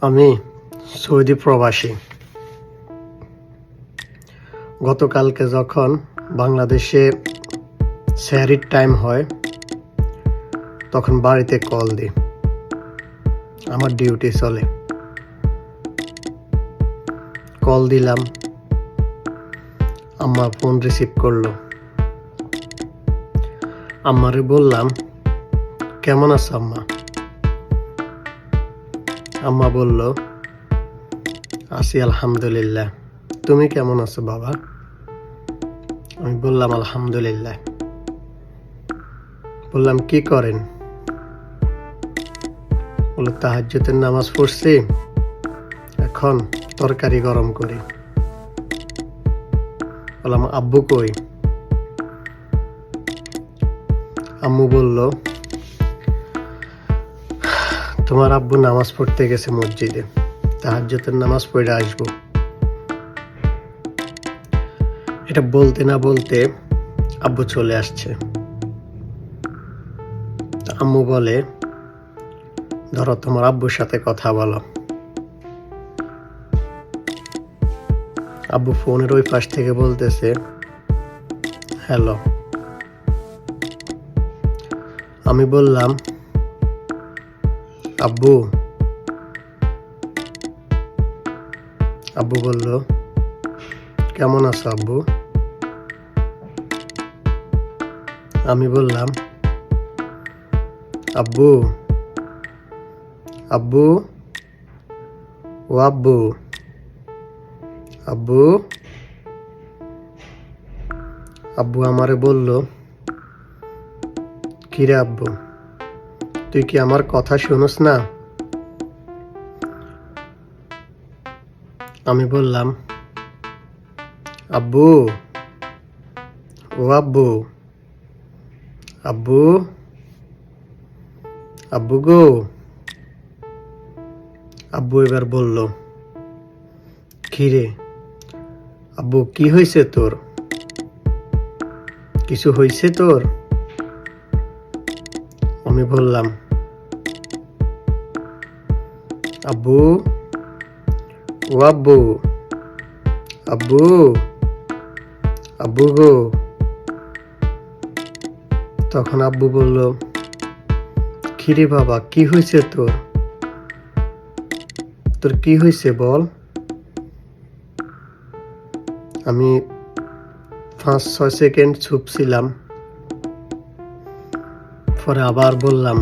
আমি সৌদি প্রবাসী। গতকালকে যখন বাংলাদেশে সেহরির টাইম হয় তখন বাড়িতে কল দিই, আমার ডিউটি চলে। কল দিলাম, আম্মা ফোন রিসিভ করলো। আম্মারে বললাম, কেমন আছো আম্মা? আম্মা বলল, আছি আলহামদুলিল্লাহ। তুমি কেমন আছো বাবা? আমি বললাম আলহামদুলিল্লাহ। বললাম, কি করেন? বলল, তাহাজ্জুদের নামাজ পড়ছি, এখন তরকারি গরম করি। বললাম, আব্বু কই? আম্মু বলল, তোমার আব্বু নামাজ পড়তে গেছে মসজিদে, তাহাজ্জুদের নামাজ পড়ে আসবো। এটা বলতে না বলতে আব্বু চলে আসছে। আম্মু বলে, ধরো তোমার আব্বুর সাথে কথা বলো। আব্বু ফোনের ওই পাশ থেকে বলতেছে, হ্যালো। আমি বললাম, আব্বু। আব্বু বলল, কেমন আছো আব্বু? আমি বললাম, আব্বু আব্বু ও আব্বু আব্বু। আব্বু আমারে বলল, কিরে আব্বু, তুই কি আমার কথা শুনোস না? আমি বললাম, আব্বু ও আব্বু আব্বু আব্বু গো। আব্বু এবার বলল, কিরে আব্বু, কি হয়েছে তোর? কিছু হয়েছে তোর? আমি বললাম, আব্বু ও আব্বু আব্বু আব্বু গো। তখন আব্বু বলল, কিরে বাবা, কি হয়েছে তোর? তোর কি হয়েছে বল। আমি 5-6 সেকেন্ড চুপ ছিলাম, পরে আবার বললাম,